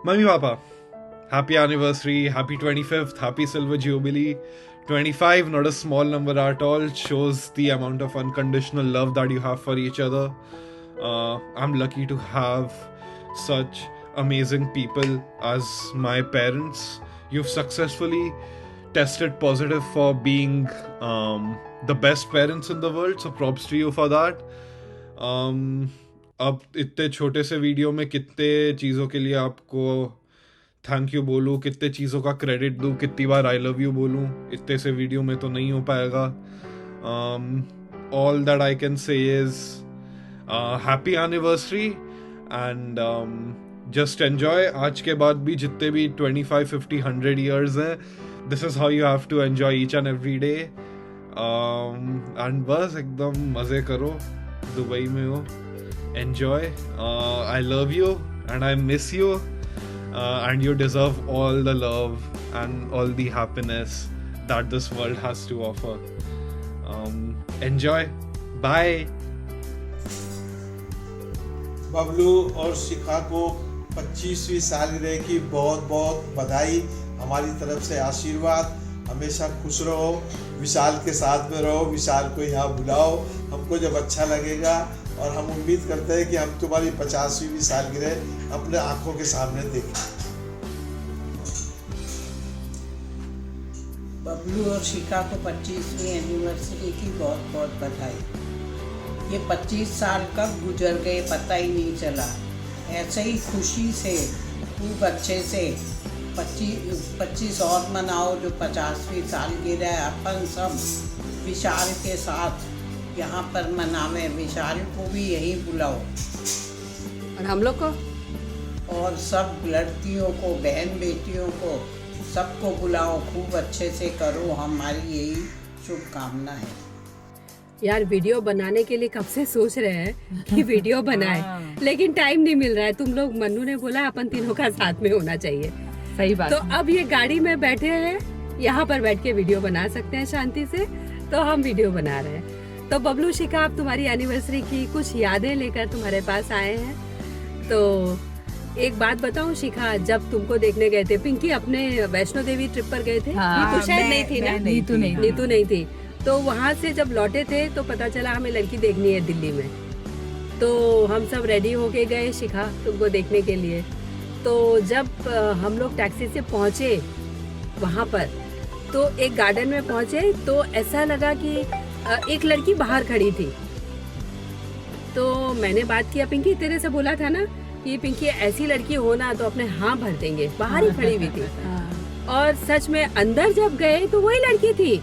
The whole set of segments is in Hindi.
Mummy Papa, happy anniversary, happy 25th, happy silver jubilee. 25, not a small number at all, shows the amount of unconditional love that you have for each other. I'm lucky to have such amazing people as my parents. You've successfully tested positive for being the best parents in the world, so props to you for that. अब इतने छोटे से वीडियो में कितने चीज़ों के लिए आपको थैंक यू बोलूँ, कितने चीज़ों का क्रेडिट दूँ, कितनी बार आई लव यू बोलूँ, इतने से वीडियो में तो नहीं हो पाएगा. All that I can say is happy anniversary and just enjoy. आज के बाद भी जितने भी 25, 50, 100 ईयर्स हैं, this is how you have to enjoy each and every day. And बस एकदम मज़े करो. दुबई में हो, enjoy. I love you and I miss you, and you deserve all the love and all the happiness that this world has to offer. Enjoy. Bye. Bablu और शिखा को 25वीं सालगिरह की बहुत बहुत बधाई. हमारी तरफ से आशीर्वाद. हमेशा खुश रहो, विशाल के साथ में रहो, विशाल को यहाँ बुलाओ. हमको जब अच्छा लगेगा और हम उम्मीद करते हैं कि हम तुम्हारी 50वीं सालगिरह अपने आंखों के सामने देखें. बबलू और शिखा को 25वीं एनिवर्सरी की बहुत बहुत बधाई. ये 25 साल कब गुजर गए पता ही नहीं चला. ऐसे ही खुशी से खूब अच्छे से 25 और मनाओ जो 50वीं सालगिरह अपन सब विशाल के साथ यहाँ पर मनावे. विशाल को भी यहीं बुलाओ और हम लोग को और सब लड़कियों को, बहन बेटियों को, सबको बुलाओ. खूब अच्छे से करो. हमारी यही शुभकामना है. यार वीडियो बनाने के लिए कब से सोच रहे हैं कि वीडियो बनाए, लेकिन टाइम नहीं मिल रहा है. तुम लोग, मन्नू ने बोला अपन तीनों का साथ में होना चाहिए. सही बात. तो अब ये गाड़ी में बैठे हैं, यहाँ पर बैठ के वीडियो बना सकते हैं शांति से, तो हम वीडियो बना रहे हैं. तो बबलू, शिखा, आप तुम्हारी एनिवर्सरी की कुछ यादें लेकर तुम्हारे पास आए हैं. तो एक बात बताऊं शिखा, जब तुमको देखने गए थे, पिंकी अपने वैष्णो देवी ट्रिप पर गए थे. नीतू शायद नहीं थी ना? नीतू नहीं थी. तो वहाँ से जब लौटे थे तो पता चला हमें लड़की देखनी है दिल्ली में. तो हम सब रेडी होके गए शिखा तुमको देखने के लिए. तो जब हम लोग टैक्सी से पहुँचे वहाँ पर, तो एक गार्डन में पहुँचे तो ऐसा लगा कि एक लड़की बाहर खड़ी थी. तो मैंने बात किया, पिंकी तेरे से बोला था ना कि पिंकी ऐसी लड़की हो ना तो अपने हाँ भर देंगे. बाहर ही खड़ी हुई थी. और सच में अंदर जब गए तो वही लड़की थी.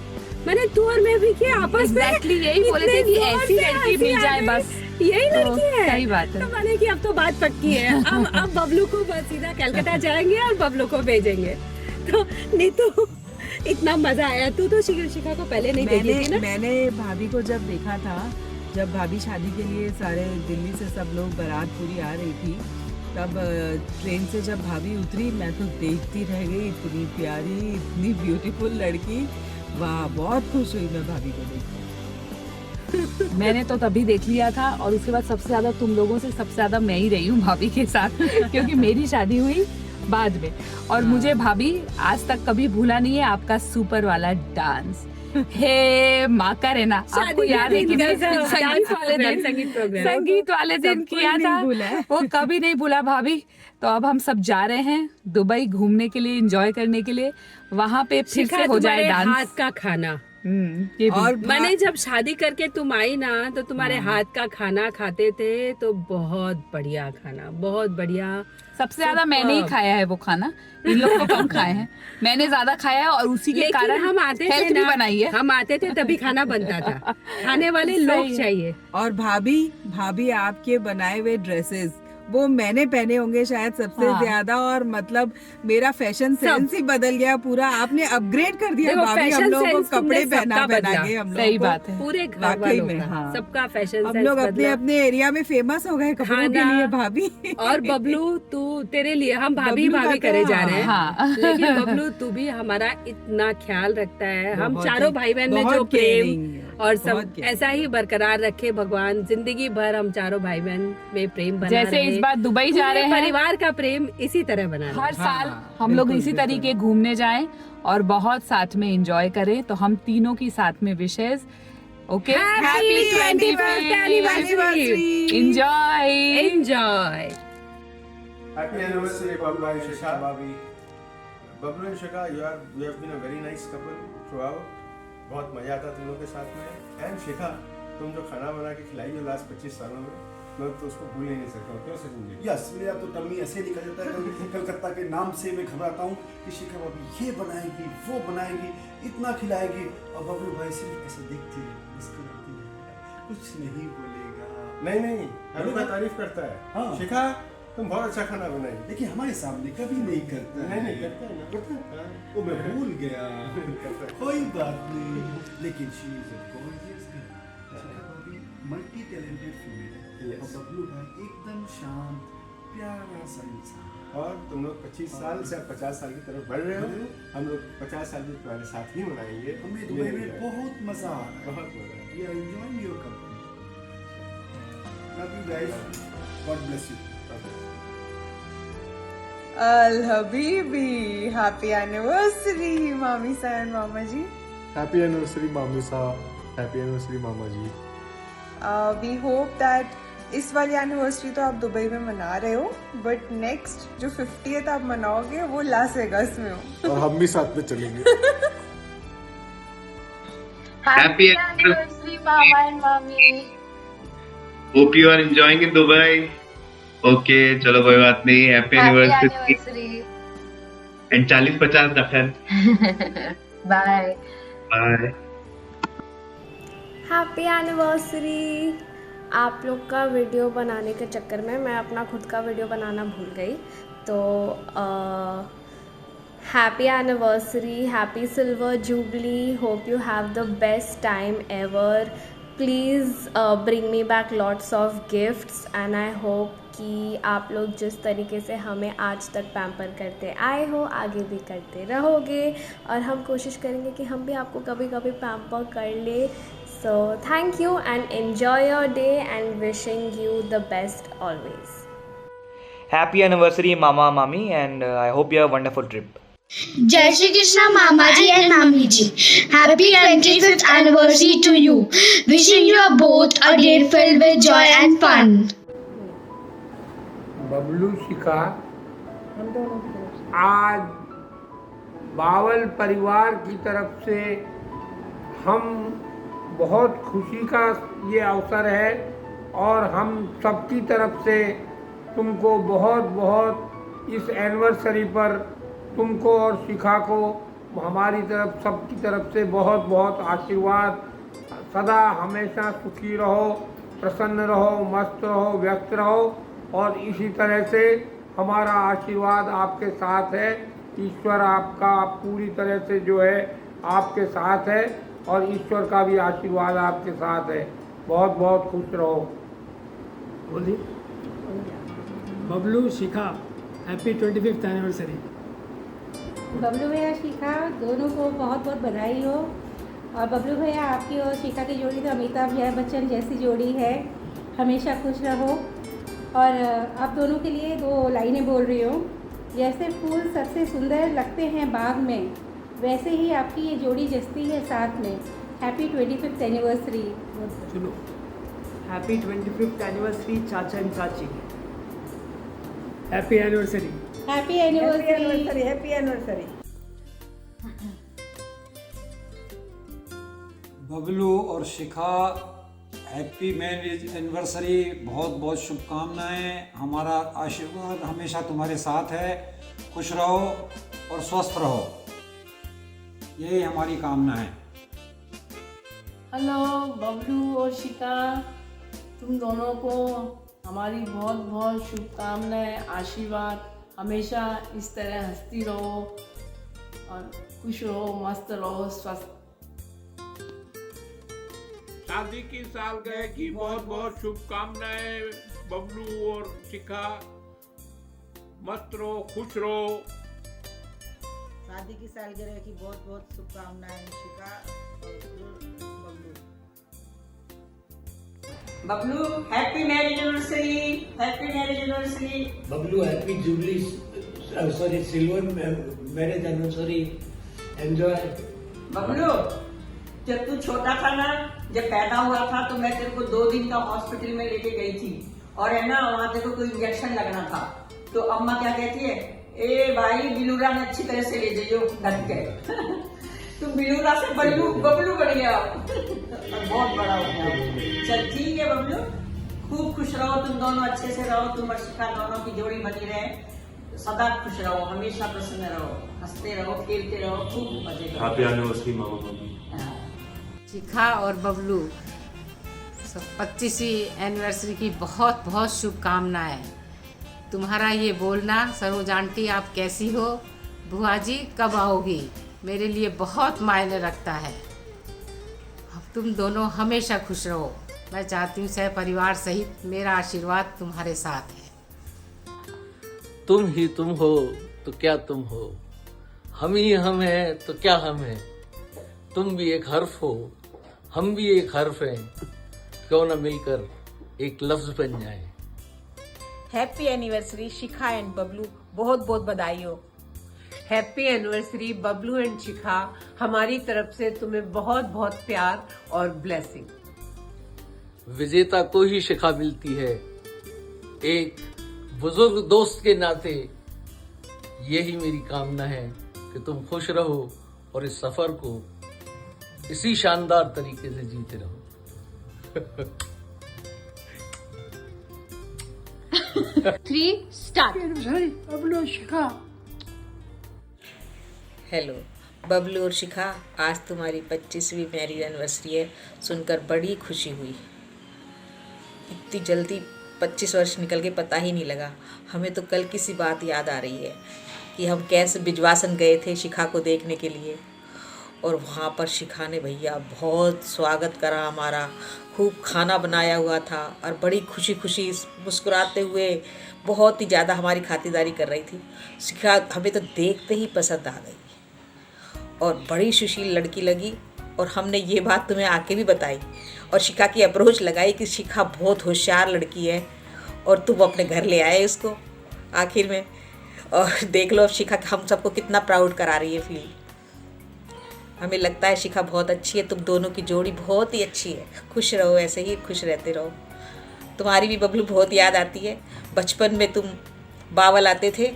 मैंने तू और मैं भी किया आपस में यही बोले थे कि ऐसी लड़की मिल जाए, बस यही लड़की है. सही बात है. तो मैंने कि अब तो बात पक्की है. अब बबलू को बस सीधा कलकत्ता जाएंगे और बबलू को भेजेंगे. तो नीतू, इतना मजा आया. तू तो शिखा को पहले नहीं देखी थी ना? मैंने भाभी को जब देखा था, जब भाभी शादी के लिए सारे दिल्ली से सब लोग बारात पूरी आ रही थी, तब ट्रेन से जब भाभी उतरी, मैं तो देखती रह गई. इतनी प्यारी, इतनी ब्यूटीफुल लड़की. वाह, बहुत खुश हुई मैं भाभी को देख. मैंने तो तभी देख लिया था, और उसके बाद सबसे ज्यादा तुम लोगों से सबसे ज्यादा मैं ही रही हूँ भाभी के साथ क्योंकि मेरी शादी हुई बाद में. और मुझे भाभी आज तक कभी भूला नहीं है आपका सुपर वाला डांस. हे माँ का रहना, आपको याद है कि संगीत वाले दिन किया था, वो कभी नहीं भूला भाभी. तो अब हम सब जा रहे हैं दुबई घूमने के लिए, एंजॉय करने के लिए. वहाँ पे फिर से हो जाए डांस. हाथ का खाना. और मैंने जब शादी करके तुम आई ना, तो तुम्हारे हाथ का खाना खाते थे, तो बहुत बढ़िया खाना, बहुत बढ़िया. सबसे ज्यादा मैंने ही खाया है वो खाना. इन लोग को कम खाए हैं, मैंने ज्यादा खाया है. और उसी के कारण हम आते थे ना, बनाई है. हम आते थे तभी खाना बनता था. खाने वाले लोग चाहिए. और भाभी आपके बनाए हुए ड्रेसेस वो मैंने पहने होंगे शायद सबसे ज्यादा. और मतलब मेरा फैशन सेंस ही बदल गया पूरा. आपने अपग्रेड कर दिया भाभी हम लोगों को कपड़े पहना के. हम सही बात है. पूरे घर वालों में सबका फैशन हम लोग अपने अपने एरिया में फेमस हो गए कपड़ों के लिए भाभी. और बबलू, तू तेरे लिए हम भाभी करे जा रहे हैं. लेकिन बबलू, तू भी हमारा इतना ख्याल रखता है. हम चारों भाई बहन में जो प्रेम और बहुत सब किया। ऐसा ही बरकरार रखे भगवान, जिंदगी भर हम चारों भाई बहन में प्रेम बना जैसे रहे। इस बार दुबई जा पूरे रहे हैं, परिवार का प्रेम इसी तरह बना रहे। हर साल हाँ, हम लोग बिल्कुल, इसी बिल्कुल। तरीके घूमने जाएं और बहुत साथ में एंजॉय करें। तो हम तीनों की साथ में विशेष okay, Happy 21st anniversary! Enjoy. Enjoy. Happy anniversary, Bablu and Shikha. Bablu and Shikha, you have been a very nice couple throughout. बहुत मजा आता तुम लोग के साथ में। एंड शिखा, तुम जो खाना बना के खिलाई हो लास्ट 25 सालों में, मैं तो उसको भूल ही नहीं सकता हूँ। क्यों सचिन जी? यस, मेरा तो टम्मी ऐसे निकल जाता है कभी कलकत्ता के नाम से मैं घबराता हूँ कि शिखा भाभी ये बनाएगी, वो बनाएगी, इतना खिलाएगी, और बबलू भाई सिर्फ ऐसे देखती है, मुस्कुराती है, कुछ नहीं बोलेगा। नहीं, हमें का तारीफ करता है। हाँ। शिखा, तुम बहुत अच्छा खाना बनाई। लेकिन हमारे सामने कभी नहीं करता है। नहीं करता है ना, करता है। वो मैं भूल गया। करता है। कोई बात नहीं, लेकिन she is a gorgeous girl. Shikha भाभी मल्टी टैलेंटेड फीमेल है, Yes. और बबलू भाई एकदम शांत प्यारा सा इंसान है। और तुम लोग 25 साल से 50 साल की तरफ बढ़ रहे हो। हम लोग 50 साल भी तुम्हारे साथ ही मनाएंगे। हमें दुबई में बहुत मजा आ रहा है। बहुत मजा है। We are enjoying your company. Love you guys. God bless you. Al Habibi, happy anniversary, Mami Sa and Mama Ji. Happy anniversary मामू साहब, हैप्पी एनिवर्सरी मामा जी। We hope that इस वाली एनिवर्सरी तो आप दुबई में मना रहे हो, बट नेक्स्ट जो 50th आप मनाओगे वो लास वेगास में हो। और हम भी साथ में चलेंगे। Happy anniversary, Mama and Mommy. Hope you are enjoying in Dubai. Okay, चलो कोई बात नहीं। Happy anniversary. And 40-50 दफन। Bye. Bye. Happy anniversary. आप लोग का वीडियो बनाने के चक्कर में मैं अपना खुद का वीडियो बनाना भूल गई, तो happy anniversary, happy silver jubilee, hope you have the best time ever. Please bring me back lots of gifts and I hope कि आप लोग जिस तरीके से हमें आज तक पैम्पर करते आए हो आगे भी करते रहोगे, और हम कोशिश करेंगे कि हम भी आपको कभी कभी पैम्पर कर ले। So thank you and enjoy your day and wishing you the best always. Happy anniversary, Mama, Mami, and I hope you have a wonderful trip. Jai Shri Krishna, Mama ji and Mami ji. Happy 25th anniversary to you. Wishing you both a day filled with joy and fun. Bablu शिखा, आज बावल परिवार की तरफ से हम बहुत खुशी का ये अवसर है, और हम सबकी तरफ से तुमको बहुत बहुत इस एनिवर्सरी पर तुमको और शिखा को हमारी तरफ सबकी तरफ से बहुत बहुत आशीर्वाद। सदा हमेशा सुखी रहो, प्रसन्न रहो, मस्त रहो, व्यस्त रहो, और इसी तरह से हमारा आशीर्वाद आपके साथ है। ईश्वर आपका पूरी तरह से जो है आपके साथ है, और ईश्वर का भी आशीर्वाद आपके साथ है। बहुत बहुत खुश रहो। बोलिए। बबलू शिखा, हैप्पी 25th एनिवर्सरी। बबलू भैया शिखा दोनों को बहुत बहुत बधाई हो। और बबलू भैया आपकी और शिखा की जोड़ी तो अमिताभ बच्चन जैसी जोड़ी है, हमेशा खुश रहो। और आप दोनों के लिए 2 लाइनें बोल रही हूँ। जैसे फूल सबसे सुंदर लगते हैं बाग में, वैसे ही आपकी ये जोड़ी जचती है साथ में। Happy 25th anniversary. चलो, हैप्पी 25th एनिवर्सरी चाचा एंड चाची। Happy anniversary. Happy anniversary. Happy anniversary. Bablu और शिखा, हैप्पी मैरिज एनिवर्सरी। बहुत बहुत शुभकामनाएं। हमारा आशीर्वाद हमेशा तुम्हारे साथ है। खुश रहो और स्वस्थ रहो, यही हमारी कामना है। हेलो बबलू और शिखा, तुम दोनों को हमारी बहुत बहुत शुभकामनाएं, आशीर्वाद। हमेशा इस तरह हंसती रहो और खुश रहो, मस्त रहो, स्वस्थ। शादी की सालगिरह की बहुत बहुत शुभकामनाएं बबलू और शिखा। मस्त रहो, खुश रहो। शादी की सालगिरह की बहुत बहुत शुभकामनाएं शिखा और Bablu. Bablu happy marriage anniversary, happy marriage anniversary. Bablu happy jubilee, sorry silver marriage anniversary, enjoy. Bablu जब तू छोटा था ना, जब पैदा हुआ था तो मैं तेरे को 2 दिन का हॉस्पिटल में लेके गई थी और है ना वहाँ तेरे को कोई इंजेक्शन लगना था, तो अम्मा क्या कहती है, ए भाई बिलूरा ने अच्छी तरह से ले जाइयो ढक के। तुम बिलूरा से बबलू बढ़ गया बहुत बड़ा हो गया। चल ठीक है बबलू, खूब खुश रहो तुम दोनों, अच्छे से रहो, तुम और शिखा दोनों की जोड़ी बनी रहे, सदा खुश रहो, हमेशा प्रसन्न रहो, हंसते रहो, खेलते रहो, खूब मजे करो। हैप्पी एनिवर्सरी मामा मम्मी। शिखा और बबलू 25वीं एनिवर्सरी की बहुत बहुत शुभकामनाएं। तुम्हारा ये बोलना, सरोज आंटी आप कैसी हो, बुआ जी कब आओगी, मेरे लिए बहुत मायने रखता है। तुम दोनों हमेशा खुश रहो। मैं चाहती हूँ सह परिवार सहित मेरा आशीर्वाद तुम्हारे साथ है। तुम ही तुम हो तो क्या तुम हो, हम ही हम हैं तो क्या हम हैं, तुम भी एक हर्फ हो हम भी एक हर्फ हैं, क्यों ना मिलकर एक लफ्ज बन जाए। Happy anniversary Shikha and Bablu, बहुत बहुत बधाई हो। हैप्पी एनिवर्सरी बबलू एंड शिखा, हमारी तरफ से तुम्हें बहुत बहुत प्यार और ब्लेसिंग। विजेता को ही शिखा मिलती है, एक बुजुर्ग दोस्त के नाते यही मेरी कामना है कि तुम खुश रहो और इस सफर को इसी शानदार तरीके से जीते रहो। 3 स्टार्ट। बबलू शिखा। हेलो बबलू और शिखा, आज तुम्हारी 25वीं मैरिज एनिवर्सरी है, सुनकर बड़ी खुशी हुई। इतनी जल्दी 25 वर्ष निकल के पता ही नहीं लगा। हमें तो कल की सी बात याद आ रही है कि हम कैसे बिजवासन गए थे शिखा को देखने के लिए, और वहाँ पर शिखा ने भैया बहुत स्वागत करा हमारा, खूब खाना बनाया हुआ था और बड़ी खुशी खुशी मुस्कुराते हुए बहुत ही ज़्यादा हमारी खातिरदारी कर रही थी। शिखा हमें तो देखते ही पसंद आ गई और बड़ी सुशील लड़की लगी, और हमने ये बात तुम्हें आके भी बताई और शिखा की अप्रोच लगाई कि शिखा बहुत होशियार लड़की है और तुम अपने घर ले आए उसको आखिर में। और देख लो अब शिखा हम सबको कितना प्राउड करा रही है फील। हमें लगता है शिखा बहुत अच्छी है, तुम दोनों की जोड़ी बहुत ही अच्छी है। खुश रहो, ऐसे ही खुश रहते रहो। तुम्हारी भी बबलू बहुत याद आती है, बचपन में तुम बावल आते थे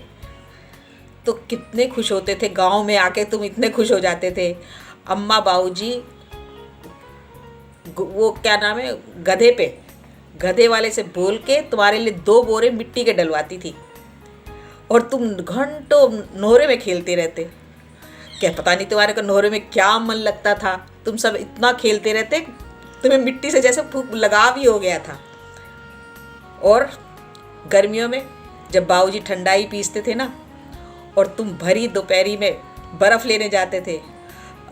तो कितने खुश होते थे, गांव में आके तुम इतने खुश हो जाते थे। अम्मा बाऊजी वो क्या नाम है गधे वाले से बोल के तुम्हारे लिए 2 बोरे मिट्टी के डलवाती थी और तुम घंटों नोहरे में खेलते रहते। क्या पता नहीं तुम्हारे को नोहरे में क्या मन लगता था, तुम सब इतना खेलते रहते, तुम्हें मिट्टी से जैसे लगाव ही हो गया था। और गर्मियों में जब बाऊजी ठंडाई पीसते थे ना, और तुम भरी दोपहरी में बर्फ़ लेने जाते थे,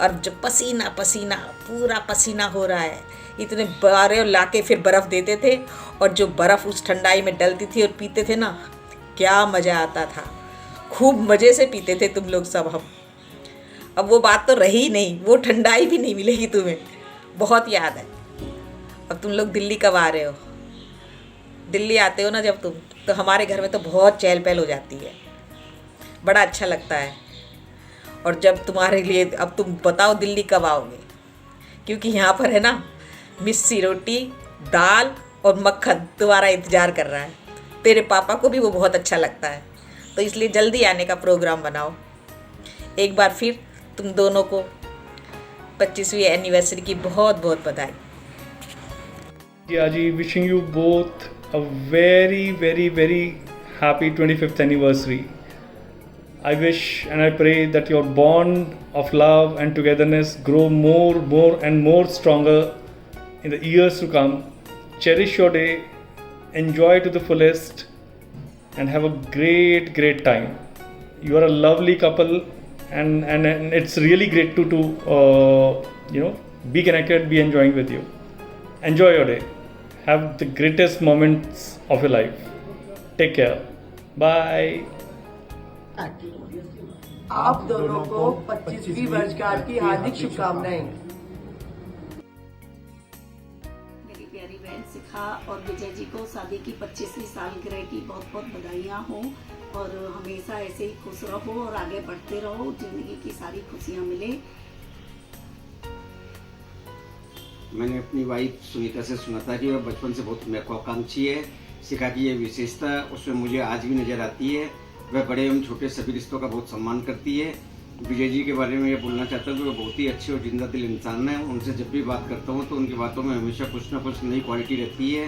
और जब पसीना पसीना पूरा पसीना हो रहा है, इतने बारे लाके फिर बर्फ़ देते थे, और जो बर्फ़ उस ठंडाई में डलती थी और पीते थे ना, क्या मज़ा आता था। खूब मज़े से पीते थे तुम लोग सब। हम अब वो बात तो रही नहीं, वो ठंडाई भी नहीं मिलेगी तुम्हें, बहुत याद है। अब तुम लोग दिल्ली कब आ रहे हो? दिल्ली आते हो ना जब तुम, तो हमारे घर में तो बहुत चहल पहल हो जाती है, बड़ा अच्छा लगता है। और जब तुम्हारे लिए, अब तुम बताओ दिल्ली कब आओगे, क्योंकि यहाँ पर है ना मिस्सी रोटी, दाल और मक्खन तुम्हारा इंतज़ार कर रहा है। तेरे पापा को भी वो बहुत अच्छा लगता है, तो इसलिए जल्दी आने का प्रोग्राम बनाओ। एक बार फिर तुम दोनों को 25वीं एनिवर्सरी की बहुत बहुत बधाई। Yeah, ji, wishing you both a very, very, very happy 25th anniversary. I wish and I pray that your bond of love and togetherness grow more and more stronger in the years to come. Cherish your day, enjoy to the fullest, and have a great time. You are a lovely couple, and it's really great to be connected, be enjoying with you. Enjoy your day. Have the greatest moments of your life. Take care. Bye. आप दोनों को 25वीं वर्षगांठ की हार्दिक शुभकामनाएं। मेरी प्यारी बहन शिखा शिखा और विजय जी को शादी की 25वीं सालगिरह की बहुत बहुत बधाइयाँ हो और हमेशा ऐसे ही खुश रहो और आगे बढ़ते रहो, जिंदगी की सारी खुशियाँ मिले। मैंने अपनी वाइफ सुनीता से सुना था कि वह बचपन से बहुत महत्वाकांक्षी है। शिखा की ये विशेषता उसमें मुझे आज भी नजर आती है। वह बड़े एवं छोटे सभी रिश्तों का बहुत सम्मान करती है। विजय जी के बारे में ये बोलना चाहता हूँ कि वह बहुत ही अच्छे और जिंदा दिल इंसान है। उनसे जब भी बात करता हूँ तो उनकी बातों में हमेशा कुछ ना कुछ नई क्वालिटी रहती है।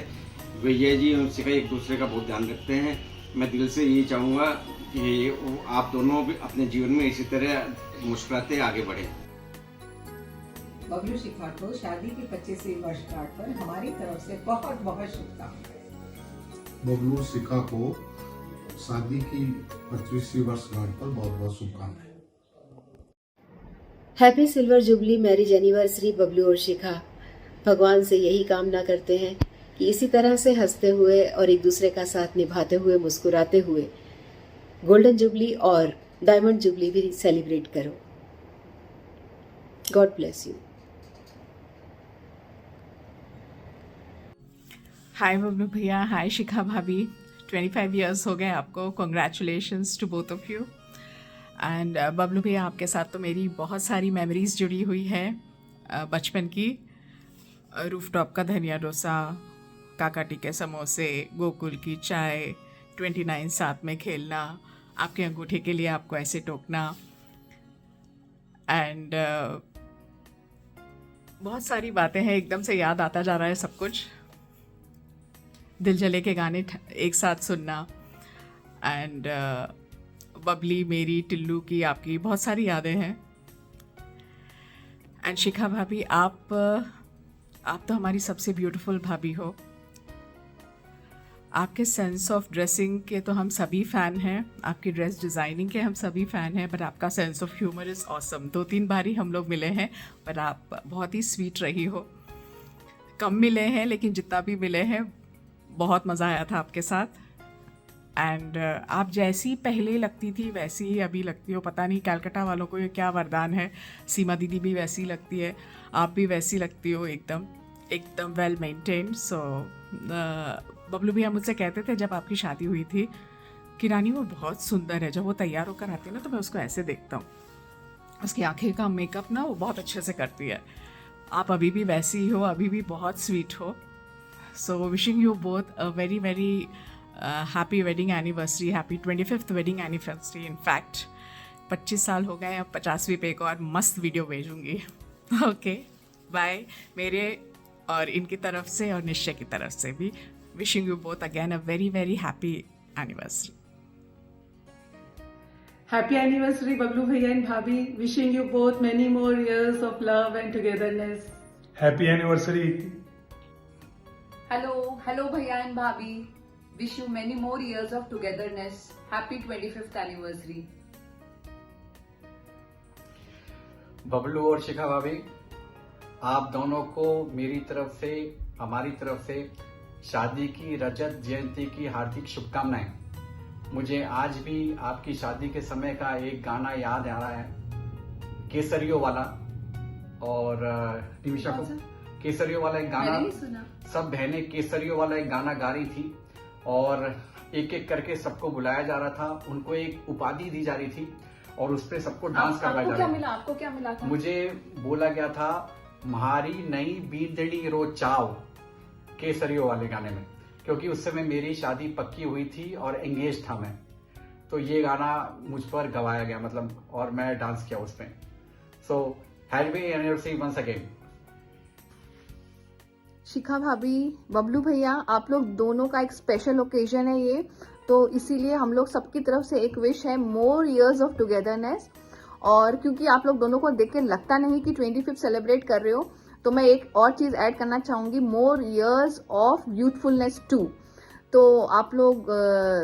विजय जी और शिखा एक दूसरे का बहुत ध्यान रखते हैं। मैं दिल से यही चाहूँगा कि आप दोनों भी अपने जीवन में इसी तरह मुस्कुराते आगे बढ़े। बबलू शिखा को शादी की 25वीं वर्षगांठ पर हमारी तरफ से बहुत बहुत शुभकामनाएं। बबलू शिखा को शादी की 25वीं वर्षगांठ पर बहुत बहुत शुभकामनाएं। Happy silver jubilee marriage anniversary Bablu और शिखा। भगवान से यही कामना करते हैं कि इसी तरह से हंसते हुए और एक दूसरे का साथ निभाते हुए मुस्कुराते हुए गोल्डन जुबली और डायमंड जुबली भी सेलिब्रेट करो। God bless you. Hi Bablu भैया, हाय शिखा भाभी, 25 इयर्स हो गए आपको। Congratulations to both of you. And Bablu भैया, आपके साथ तो मेरी बहुत सारी मेमोरीज जुड़ी हुई है बचपन की। रूफटॉप का धनिया डोसा, काकाटी के समोसे, गोकुल की चाय, 29 साथ में खेलना, आपके अंगूठे के लिए आपको ऐसे टोकना, एंड बहुत सारी बातें हैं। एकदम से याद आता जा रहा है सब कुछ। दिल जले के गाने एक साथ सुनना, एंड बबली, मेरी, टिल्लू की, आपकी बहुत सारी यादें हैं। एंड शिखा भाभी, आप तो हमारी सबसे ब्यूटीफुल भाभी हो। आपके सेंस ऑफ ड्रेसिंग के तो हम सभी फ़ैन हैं, आपकी ड्रेस डिज़ाइनिंग के हम सभी फ़ैन हैं, बट आपका sense of humour is awesome. 2-3 बार ही हम लोग मिले हैं, पर आप बहुत ही स्वीट रही हो। कम मिले हैं, लेकिन जितना भी मिले हैं बहुत मज़ा आया था आपके साथ। एंड आप जैसी पहले लगती थी वैसी ही अभी लगती हो। पता नहीं कलकत्ता वालों को ये क्या वरदान है। सीमा दीदी भी वैसी लगती है, आप भी वैसी लगती हो, एकदम वेल मेंटेन्ड। सो बबलू भैया मुझसे कहते थे जब आपकी शादी हुई थी कि रानी वो बहुत सुंदर है। जब वो तैयार होकर आती है ना तो मैं उसको ऐसे देखता हूँ, उसकी आंखें का मेकअप ना वो बहुत अच्छे से करती है। आप अभी भी वैसी ही हो, अभी भी बहुत स्वीट हो। So wishing you both a very very happy wedding anniversary, happy 25th wedding anniversary. In fact 25 साल हो गए, अब 50वीं पे एक और मस्त वीडियो भेजूंगी। ओके बाय, मेरे और इनकी तरफ से और निश्चय की तरफ से भी wishing you both again a very very happy anniversary. Happy anniversary, Bablu Bhaiya and Bhabhi. Wishing you both many more years of love and togetherness. Happy anniversary. Hello Bhaiya and Bhabhi. Wish you many more years of togetherness. Happy 25th anniversary. Bablu और शिखा भाभी, आप दोनों को मेरी तरफ से, हमारी तरफ से शादी की रजत जयंती की हार्दिक शुभकामनाएं। मुझे आज भी आपकी शादी के समय का एक गाना याद आ रहा है, केसरियों वाला। और निमिषा को केसरियों वाला एक गाना, सब बहनें केसरियों वाला एक गाना गा रही थी और एक एक करके सबको बुलाया जा रहा था, उनको एक उपाधि दी जा रही थी और उस पर सबको डांस करवाया जा रहा था। आपको क्या मिला था? मुझे बोला गया था म्हारी नई बींदड़ी रो चाव, केसरियों वाले गाने में, क्योंकि उस समय मेरी शादी पक्की हुई थी और एंगेज था मैं, तो ये गाना मुझ पर गवाया गया, मतलब, और मैं डांस किया उसमें। So happy anniversary once again. Shikha भाभी, बबलू भैया, आप लोग दोनों का एक स्पेशल ओकेजन है ये, तो इसीलिए हम लोग सबकी तरफ से एक विश है, मोर इयर्स ऑफ टुगेदरनेस। और क्योंकि आप लोग दोनों को देख के लगता नहीं कि 25th सेलिब्रेट कर रहे हो, तो मैं एक और चीज़ ऐड करना चाहूँगी, more years of youthfulness too. तो आप लोग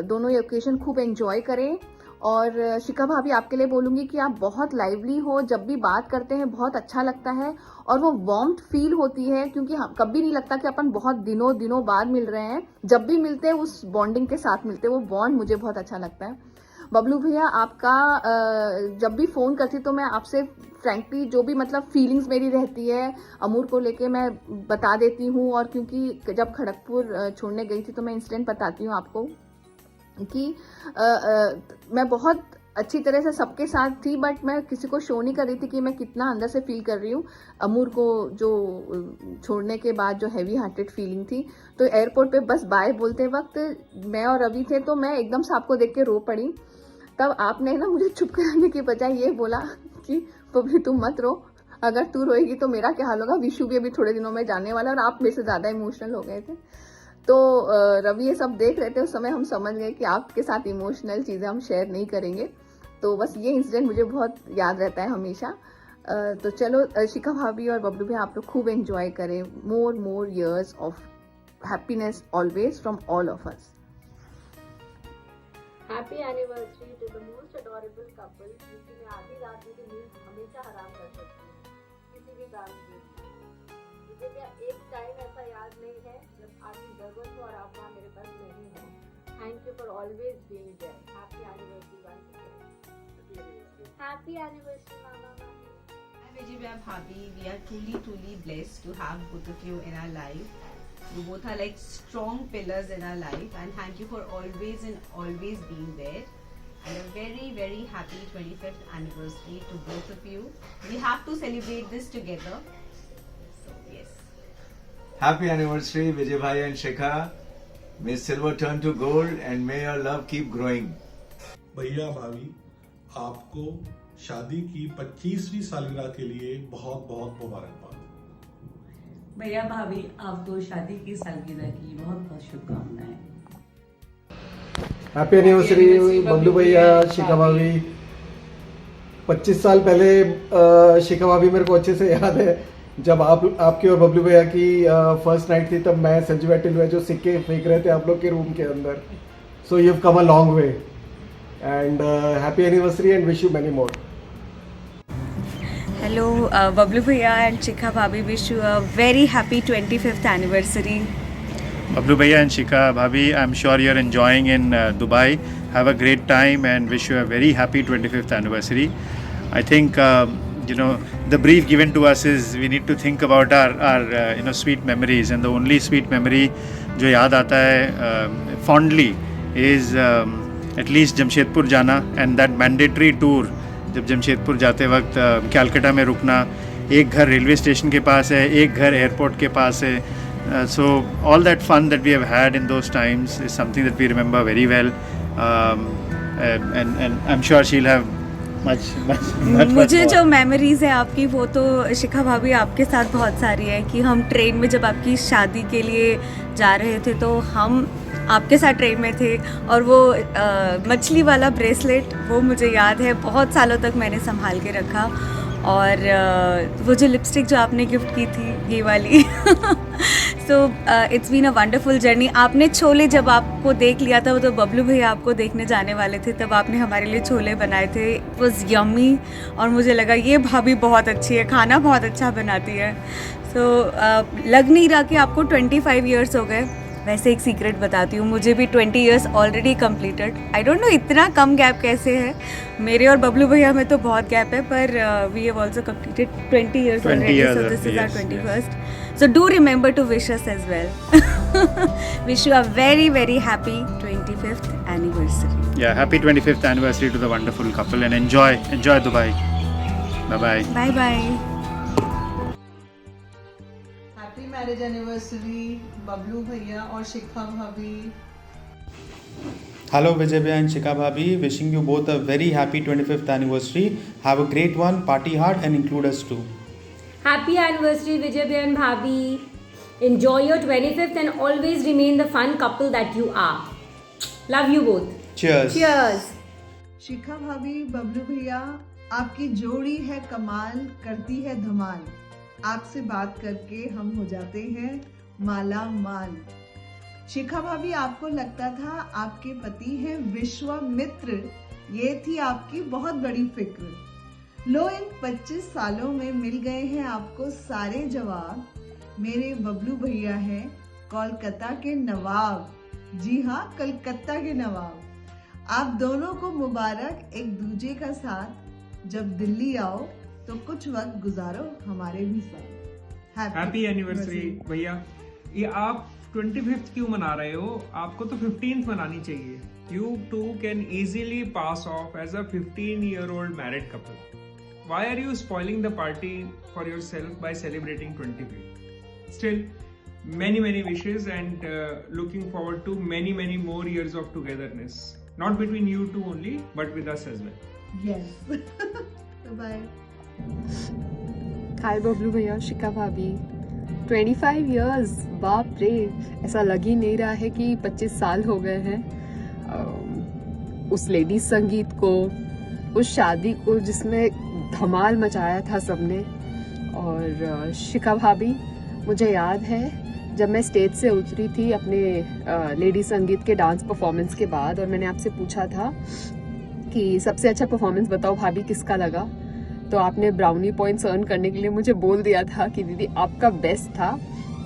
दोनों ये ओकेजन खूब एंजॉय करें। और शिखा भाभी, आपके लिए बोलूँगी कि आप बहुत लाइवली हो, जब भी बात करते हैं बहुत अच्छा लगता है और वो वार्मथ फील होती है, क्योंकि हम कभी नहीं लगता कि अपन बहुत दिनों बाद मिल रहे हैं। जब भी मिलते हैं उस बॉन्डिंग के साथ मिलते हैं, वो बॉन्ड मुझे बहुत अच्छा लगता है। बबलू भैया आपका जब भी फ़ोन करती तो मैं आपसे फ्रैंकली जो भी मतलब फीलिंग्स मेरी रहती है अमूर को लेके मैं बता देती हूँ। और क्योंकि जब खड़गपुर छोड़ने गई थी तो मैं इंसिडेंट बताती हूँ आपको कि मैं बहुत अच्छी तरह से सबके साथ थी, बट मैं किसी को शो नहीं कर रही थी कि मैं कितना अंदर से फील कर रही हूँ अमूर को जो छोड़ने के बाद जो हैवी हार्टेड फीलिंग थी। तो एयरपोर्ट पे बस बाय बोलते वक्त मैं और रवि थे तो मैं एकदम से आपको देख के रो पड़ी। तब आपने ना मुझे चुप कराने की बजाय ये बोला कि बबली तुम मत रो, अगर तू रोएगी तो मेरा क्या हाल होगा, विशु भी अभी थोड़े दिनों में जाने वाला। और आप मेरे से ज़्यादा इमोशनल हो गए थे। तो रवि ये सब देख रहे थे उस समय, हम समझ गए कि आपके साथ इमोशनल चीज़ें हम शेयर नहीं करेंगे। तो बस ये इंसिडेंट मुझे बहुत याद रहता है हमेशा। तो चलो शिखा भाभी और बबलू भाई आप लोग खूब एंजॉय करें। More years of happiness always from all of us. Happy anniversary to the most adorable couple जिसकी मैं आधी रात में नींद हमेशा हराम कर सकती हूँ किसी भी काम की। मुझे क्या एक टाइम ऐसा याद नहीं है जब आपकी जरूरत हो और आप वहाँ मेरे पास नहीं है। Thank you for always being there. Happy anniversary once again. Happy anniversary मामा मामी। Hi Vijay Bhabhi, we are truly blessed to have both of you in our life. You both are like strong pillars in our life, and thank you for always being there. And a very happy 25th anniversary to both of you. We have to celebrate this together. So yes. Happy anniversary Vijay Bhai and Shikha. May silver turn to gold and may your love keep growing. भैया भाभी आपको शादी की 25वीं सालगिरह के लिए बहुत बहुत मुबारकबाद। भैया भाभी आपको शादी की सालगिरह की बहुत बहुत शुभकामनाएं। हैप्पी एनिवर्सरी बबलू भैया, शिखा भाभी। 25 साल पहले शिखा भाभी मेरे को अच्छे से याद है जब आपकी और बबलू भैया की फर्स्ट नाइट थी, तब मैं संजू बैटल हुए जो सिक्के फेंक रहे थे आप लोग के रूम के अंदर। So you have come a long way and happy anniversary and wish you many more. Hello, Bablu Bhaiya and Shikha Bhabhi wish you a very happy 25th anniversary. Bablu Bhaiya and Shikha Bhabhi, I'm sure you're enjoying in Dubai. Have a great time and wish you a very happy 25th anniversary. I think, the brief given to us is we need to think about our sweet memories, and the only sweet memory जो याद आता है fondly is at least Jamshedpur जाना and that mandatory tour. जब जमशेदपुर जाते वक्त कैलकाटा में रुकना, एक घर रेलवे स्टेशन के पास है, एक घर एयरपोर्ट के पास है। So all that fun that we have had in those times is something that we remember very well and I am sure she will have much. मुझे जो मेमोरीज है आपकी वो तो शिखा भाभी आपके साथ बहुत सारी है कि हम ट्रेन में जब आपकी शादी के लिए जा रहे थे तो हम आपके साथ ट्रेन में थे और वो मछली वाला ब्रेसलेट वो मुझे याद है, बहुत सालों तक मैंने संभाल के रखा। और वो जो लिपस्टिक जो आपने गिफ्ट की थी ये वाली so it's been a wonderful journey. आपने छोले जब आपको देख लिया था, वो तो बबलू भैया आपको देखने जाने वाले थे, तब आपने हमारे लिए छोले बनाए थे। इट वॉज यम्मी और मुझे लगा ये भाभी बहुत अच्छी है, खाना बहुत अच्छा बनाती है। सो लग नहीं रहा कि आपको 25 ईयर्स हो गए। वैसे एक सीक्रेट बताती हूँ, मुझे भी 20 years already completed. I don't know इतना कम गैप कैसे है, मेरे और बबलू भैया में तो बहुत गैप है, पर we have also completed 20 years already, so this is our 21st. So do remember to wish us as well. Wish you a very happy 25th anniversary. Yeah, happy 25th anniversary to the wonderful couple and enjoy Dubai. Bye bye. Happy marriage anniversary Bablu भैया और शिखा भाभी। Hello Vijay Bhaiya and Shikha Bhabhi, wishing you both a very happy 25th anniversary. Have a great one, party hard and include us too. Happy anniversary Vijay Bhaiya and Bhabhi. Enjoy your 25th and always remain the fun couple that you are. Love you both. Cheers. Cheers. शिखा भाभी बबलू भैया, आपकी जोड़ी है कमाल, करती है धमाल। आपसे बात करके हम हो जाते हैं माला माल। शिखा भाभी, आपको लगता था आपके पति हैं विश्वामित्र, ये थी आपकी बहुत बड़ी फिक्र। लो इन 25 सालों में मिल गए हैं आपको सारे जवाब। मेरे बबलू भैया हैं कोलकाता के नवाब। जी हाँ, कलकत्ता के नवाब। आप दोनों को मुबारक एक दूजे का साथ। जब दिल्ली आओ तो कुछ वक्त गुजारो हमारे भी साथ। हैप्पी एनिवर्सरी भैया। ये आप 25th क्यों मना रहे हो? आपको तो 15th मनानी चाहिए। You two can easily pass off as a 15-year-old married couple. Why are you spoiling the party for yourself by celebrating 25th? Still, many wishes and looking forward to many more years of togetherness. Not between you two only, but with us as well. Yes. Bye. हाय बबलू भैया, शिखा भाभी। 25 years, बाप रे, ऐसा लग ही नहीं रहा है कि 25 साल हो गए हैं। उस लेडीज संगीत को, उस शादी को जिसमें धमाल मचाया था सबने। और शिखा भाभी, मुझे याद है जब मैं स्टेज से उतरी थी अपने लेडीज संगीत के डांस परफॉर्मेंस के बाद, और मैंने आपसे पूछा था कि सबसे अच्छा परफॉर्मेंस बताओ भाभी किसका लगा, तो आपने ब्राउनी पॉइंट्स अर्न करने के लिए मुझे बोल दिया था कि दीदी आपका बेस्ट था।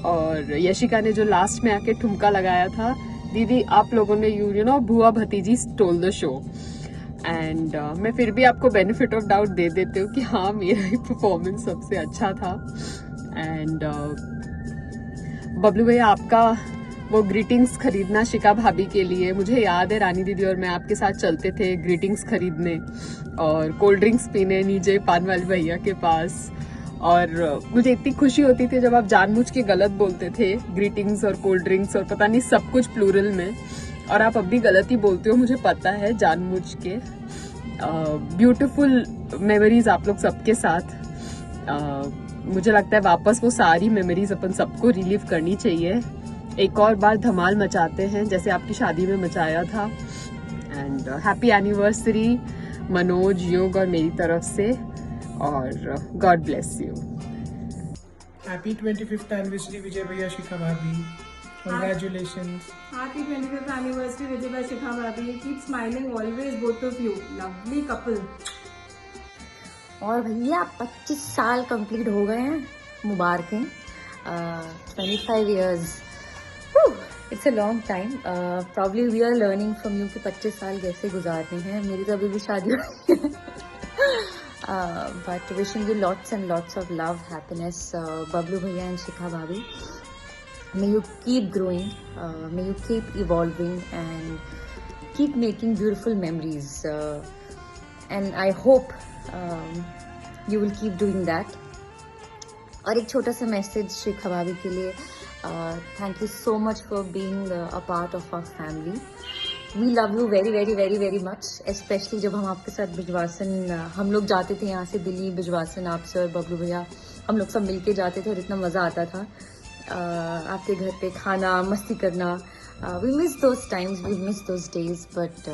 और यशिका ने जो लास्ट में आके ठुमका लगाया था, दीदी आप लोगों ने यू नो बुआ भतीजी स्टोल द शो। एंड मैं फिर भी आपको बेनिफिट ऑफ डाउट दे देती हूँ कि हाँ, मेरा ही परफॉर्मेंस सबसे अच्छा था। एंड बबलू भैया, आपका वो ग्रीटिंग्स खरीदना शिखा भाभी के लिए, मुझे याद है रानी दीदी और मैं आपके साथ चलते थे ग्रीटिंग्स खरीदने और कोल्ड ड्रिंक्स पीने नीचे पान वाले भैया के पास। और मुझे इतनी खुशी होती थी जब आप जानबूझ के गलत बोलते थे ग्रीटिंग्स और कोल्ड ड्रिंक्स और पता नहीं सब कुछ प्लूरल में, और आप अब भी गलत ही बोलते हो, मुझे पता है, जानबूझ के। ब्यूटीफुल मेमोरीज आप लोग सबके साथ। मुझे लगता है वापस वो सारी मेमोरीज अपन सबको रिलीव करनी चाहिए। एक और बार धमाल मचाते हैं जैसे आपकी शादी में मचाया था। एंड हैप्पी एनिवर्सरी मनोज, योग और मेरी तरफ से, और God bless you. Happy 25th anniversary Vijay भैया, शिखा भाभी, congratulations. Happy 25th anniversary Vijay bhai, Shikha bhabhi. Keep smiling always, both of you. Lovely couple. और भैया 25 साल कंप्लीट हो गए हैं, मुबारकें। 25 years, it's a long time. Probably we are learning from you कि 25 साल कैसे गुजारने हैं। मेरी तो अभी भी शादी हुई है। But wishing you lots and lots of love, happiness, Bablu भैया एंड शिखा भाभी। May you keep growing, may you keep evolving and keep making beautiful memories. And I hope you will keep doing that. और एक छोटा सा मैसेज शिखा भाभी के लिए, thank you so much for being a part of our family. We love you very very very very much. Especially जब हम आपके साथ बिजवासन, हम लोग जाते थे यहाँ से दिल्ली, बिजवासन आप सर बबलू भैया, हम लोग सब मिलके जाते थे और इतना मज़ा आता था। आपके घर पे खाना, मस्ती करना, we miss those times, we miss those days, but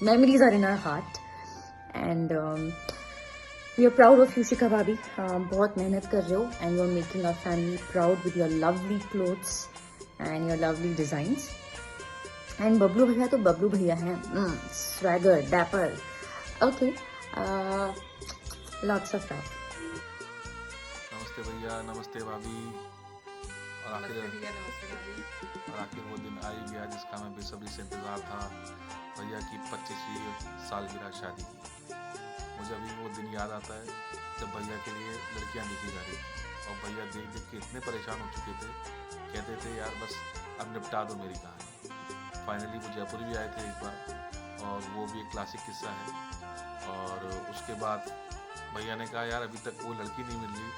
memories are in our heart and we are proud of you Shikha bhabhi. बहुत मेहनत कर रहे हो and you are making our family proud with your lovely clothes and your lovely designs. And Bablu भैया तो बबलू भैया हैं, swagger, dapper, okay, lots of love. नमस्ते भैया, नमस्ते भाभी। और आखिर वो दिन आ ही गया जिसका मैं बेसब्री से इंतज़ार था, भैया की 25वीं सालगिरह शादी की। मुझे अभी वो दिन याद आता है जब भैया के लिए लड़कियां देखी जा रही थी और भैया देख देख के इतने परेशान हो चुके थे, कहते थे यार बस अब निपटा दो मेरी कहानी। फाइनली वो जयपुर भी आए थे एक बार और वो भी एक क्लासिक किस्सा है। और उसके बाद भैया ने कहा यार अभी तक वो लड़की नहीं मिल रही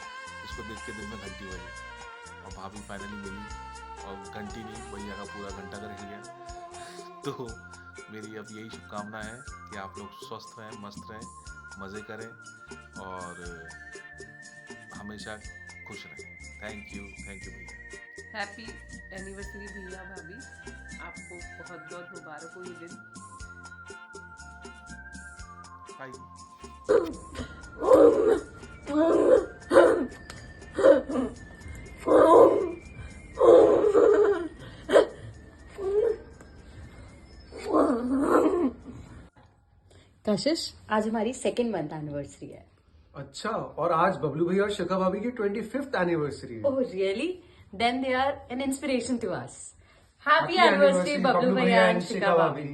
इसको देख के दिल में घंटी बजी, और भाभी फाइनली मिली और घंटी नहीं, भैया का पूरा घंटा कर हिल गया। तो मेरी अब यही शुभकामना है कि आप लोग स्वस्थ रहें, मस्त रहें, मज़े करें और हमेशा खुश रहें। थैंक यू भैया। हैप्पी एनिवर्सरी भैया भाभी, आपको बहुत बहुत मुबारक हो ये दिन। कशिश, आज हमारी 2nd month एनिवर्सरी है। अच्छा, और आज बबलू भैया और शिखा भाभी की 25th एनिवर्सरी है। Oh really? Then they are an inspiration to us. Happy Happy anniversary Bablu भैया एंड शिखा भाभी।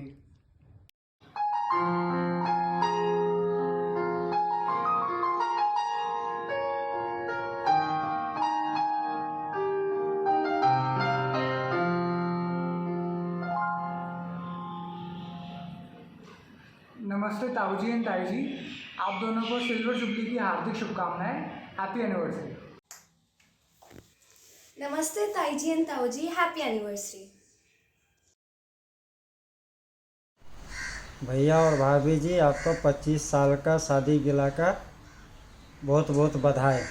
नमस्ते ताऊ जी एंड ताई जी, आप दोनों को सिल्वर जुबली की हार्दिक शुभकामनाएं। Happy anniversary. नमस्ते ताई जी एंड ताऊ जी, हैप्पी एनिवर्सरी। भैया और भाभी जी, आपको 25 साल का शादी गिला का बहुत बहुत बधाई।